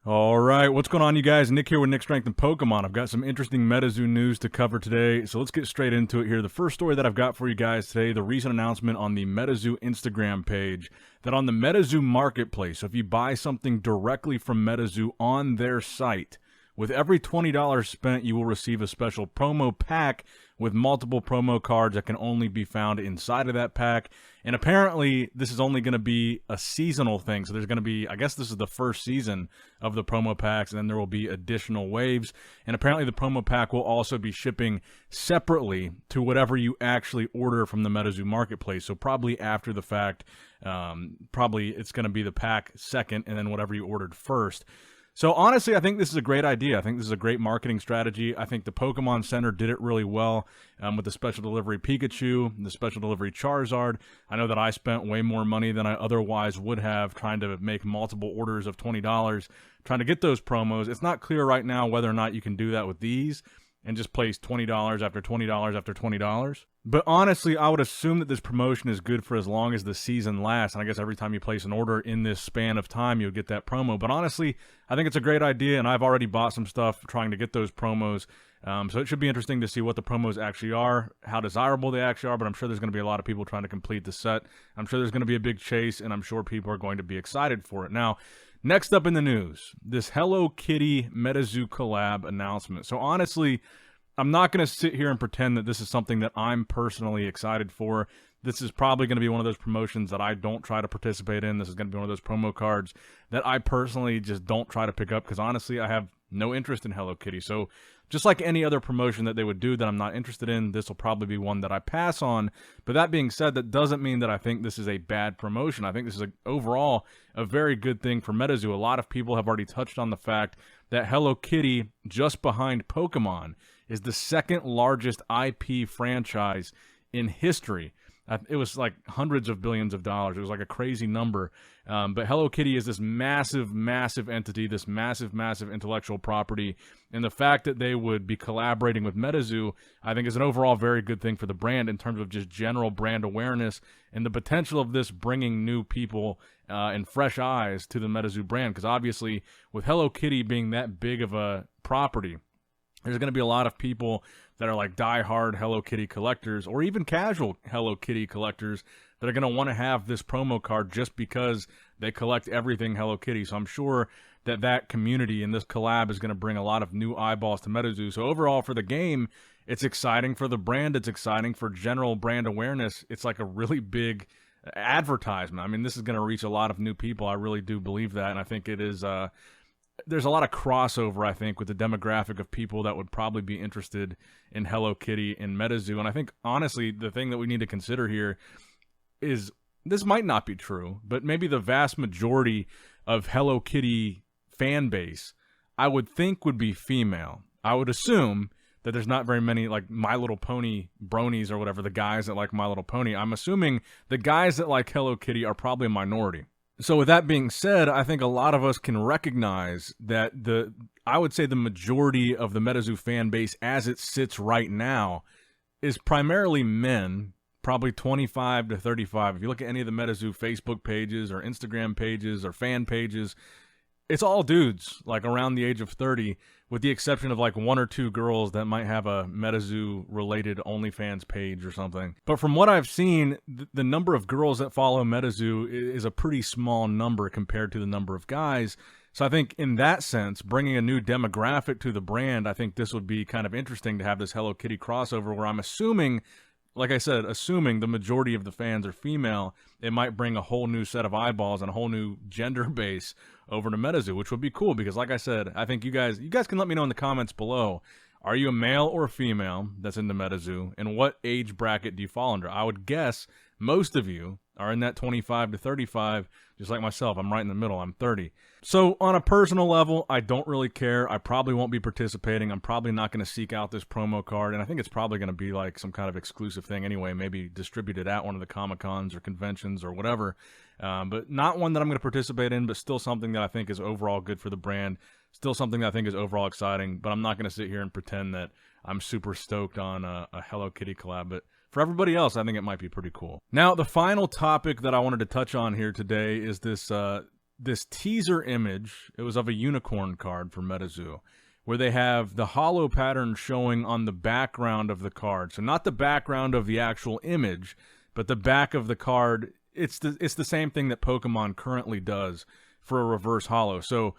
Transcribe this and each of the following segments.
All right, what's going on, you guys? Nick here with Nick Strength and Pokemon. I've got some interesting MetaZoo news to cover today, so let's get straight into it here. The first story that I've got for you guys today, the recent announcement on the MetaZoo Instagram page that on the MetaZoo marketplace, so if you buy something directly from MetaZoo on their site, with every $20 spent, you will receive a special promo pack with multiple promo cards that can only be found inside of that pack. And apparently, this is only going to be a seasonal thing. So there's going to be, I guess this is the first season of the promo packs, and then there will be additional waves. And apparently, the promo pack will also be shipping separately to whatever you actually order from the MetaZoo marketplace. So probably after the fact, probably it's going to be the pack second, and then whatever you ordered first. So honestly, I think this is a great idea. I think this is a great marketing strategy. I think the Pokemon Center did it really well with the special delivery Pikachu, the special delivery Charizard. I know that I spent way more money than I otherwise would have trying to make multiple orders of $20, trying to get those promos. It's not clear right now whether or not you can do that with these and just place $20 after $20 after $20. But honestly, I would assume that this promotion is good for as long as the season lasts. And I guess every time you place an order in this span of time, you'll get that promo. But honestly, I think it's a great idea, and I've already bought some stuff trying to get those promos. So it should be interesting to see what the promos actually are, how desirable they actually are, but I'm sure there's going to be a lot of people trying to complete the set. I'm sure there's going to be a big chase, and I'm sure people are going to be excited for it. Now, next up in the news, this Hello Kitty MetaZoo collab announcement. So honestly, I'm not going to sit here and pretend that this is something that I'm personally excited for. This is probably going to be one of those promotions that I don't try to participate in. This is going to be one of those promo cards that I personally just don't try to pick up because honestly, I have no interest in Hello Kitty. So just like any other promotion that they would do that I'm not interested in, this will probably be one that I pass on. But that being said, that doesn't mean that I think this is a bad promotion. I think this is overall a very good thing for MetaZoo. A lot of people have already touched on the fact that Hello Kitty, just behind Pokemon, is the second largest IP franchise in history. It was like hundreds of billions of dollars. It was like a crazy number. But Hello Kitty is this massive, massive entity, this massive, massive intellectual property. And the fact that they would be collaborating with MetaZoo, I think is an overall very good thing for the brand in terms of just general brand awareness and the potential of this bringing new people and fresh eyes to the MetaZoo brand. Because obviously, with Hello Kitty being that big of a property, there's going to be a lot of people that are like die-hard Hello Kitty collectors or even casual Hello Kitty collectors that are going to want to have this promo card just because they collect everything Hello Kitty. So I'm sure that that community and this collab is going to bring a lot of new eyeballs to MetaZoo. So overall for the game, it's exciting for the brand. It's exciting for general brand awareness. It's like a really big advertisement. I mean, this is going to reach a lot of new people. I really do believe that, and I think it is... there's a lot of crossover, I think, with the demographic of people that would probably be interested in Hello Kitty and MetaZoo. And I think, honestly, the thing that we need to consider here is this might not be true, but maybe the vast majority of Hello Kitty fan base, I would think, would be female. I would assume that there's not very many, like, My Little Pony bronies or whatever, the guys that like My Little Pony. I'm assuming the guys that like Hello Kitty are probably a minority. So with that being said, I think a lot of us can recognize that I would say the majority of the MetaZoo fan base as it sits right now is primarily men, probably 25 to 35. If you look at any of the MetaZoo Facebook pages or Instagram pages or fan pages, it's all dudes, like around the age of 30, with the exception of like one or two girls that might have a MetaZoo-related OnlyFans page or something. But from what I've seen, the number of girls that follow MetaZoo is a pretty small number compared to the number of guys. So I think in that sense, bringing a new demographic to the brand, I think this would be kind of interesting to have this Hello Kitty crossover where I'm assuming, like I said, assuming the majority of the fans are female, it might bring a whole new set of eyeballs and a whole new gender base over to MetaZoo, which would be cool because, like I said, I think you guys can let me know in the comments below. Are you a male or a female that's into MetaZoo, and what age bracket do you fall under? I would guess most of you are in that 25 to 35, just like myself. I'm right in the middle. I'm 30. So on a personal level, I don't really care. I probably won't be participating. I'm probably not going to seek out this promo card, and I think it's probably going to be like some kind of exclusive thing anyway, maybe distributed at one of the Comic-Cons or conventions or whatever. But not one that I'm going to participate in, but still something that I think is overall good for the brand. Still something that I think is overall exciting, but I'm not going to sit here and pretend that I'm super stoked on a Hello Kitty collab. But for everybody else, I think it might be pretty cool. Now, the final topic that I wanted to touch on here today is this this teaser image. It was of a unicorn card for MetaZoo, where they have the holo pattern showing on the background of the card. So not the background of the actual image, but the back of the card. It's the same thing that Pokemon currently does for a reverse holo. So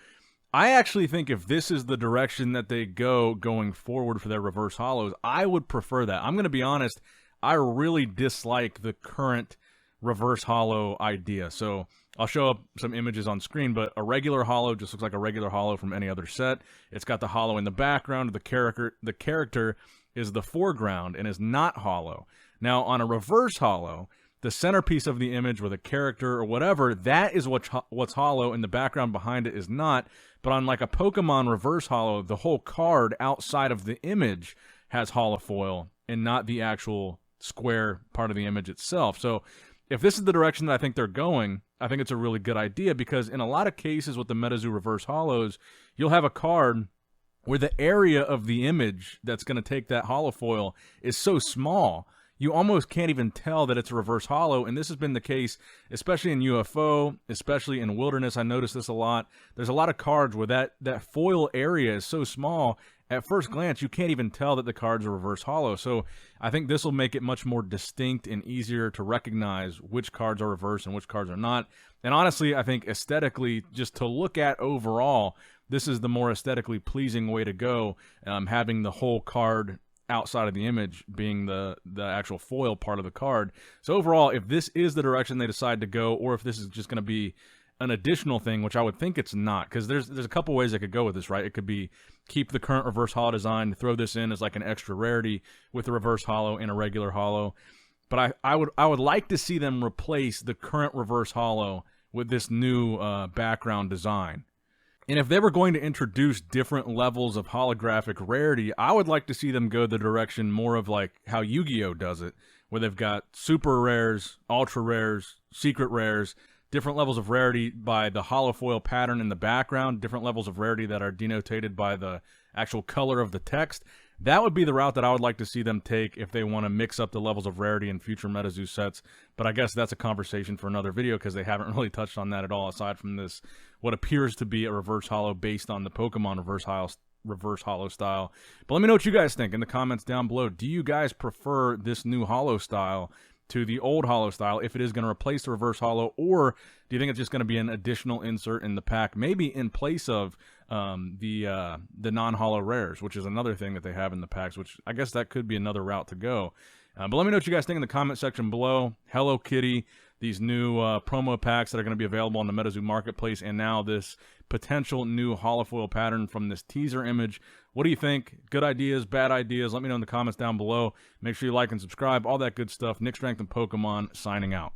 I actually think if this is the direction that they go going forward for their reverse holos, I would prefer that. I'm going to be honest, I really dislike the current reverse holo idea. So I'll show up some images on screen, but a regular holo just looks like a regular holo from any other set. It's got the holo in the background. The character is the foreground and is not holo. Now, on a reverse holo, the centerpiece of the image, or the character or whatever, that is what's holo, and the background behind it is not. But on like a Pokemon reverse holo, the whole card outside of the image has holofoil and not the actual square part of the image itself. So if this is the direction that I think they're going, I think it's a really good idea, because in a lot of cases with the MetaZoo reverse holos, you'll have a card where the area of the image that's going to take that holofoil is so small, you almost can't even tell that it's a reverse holo. And this has been the case, especially in UFO, especially in Wilderness. I noticed this a lot. There's a lot of cards where that foil area is so small, at first glance, you can't even tell that the card's a reverse holo. So I think this will make it much more distinct and easier to recognize which cards are reverse and which cards are not. And honestly, I think aesthetically, just to look at overall, this is the more aesthetically pleasing way to go, having the whole card outside of the image being the actual foil part of the card. So overall, if this is the direction they decide to go, or if this is just going to be an additional thing, which I would think it's not, because there's a couple ways I could go with this, right? It could be keep the current reverse holo design, throw this in as like an extra rarity with the reverse holo and a regular holo. But I would like to see them replace the current reverse holo with this new background design. And if they were going to introduce different levels of holographic rarity, I would like to see them go the direction more of like how Yu-Gi-Oh does it, where they've got super rares, ultra rares, secret rares, different levels of rarity by the holofoil pattern in the background, different levels of rarity that are denoted by the actual color of the text. That would be the route that I would like to see them take if they want to mix up the levels of rarity in future MetaZoo sets. But I guess that's a conversation for another video, because they haven't really touched on that at all, aside from this, what appears to be a reverse holo based on the Pokemon reverse holo style. But let me know what you guys think in the comments down below. Do you guys prefer this new holo style to the old holo style, if it is going to replace the reverse holo, or do you think it's just going to be an additional insert in the pack, maybe in place of the non-holo rares, which is another thing that they have in the packs, which I guess that could be another route to go. But let me know what you guys think in the comment section below. Hello Kitty, these new promo packs that are going to be available on the MetaZoo Marketplace, and now this potential new holofoil pattern from this teaser image. What do you think? Good ideas, bad ideas? Let me know in the comments down below. Make sure you like and subscribe, all that good stuff. Nick Strength and Pokemon signing out.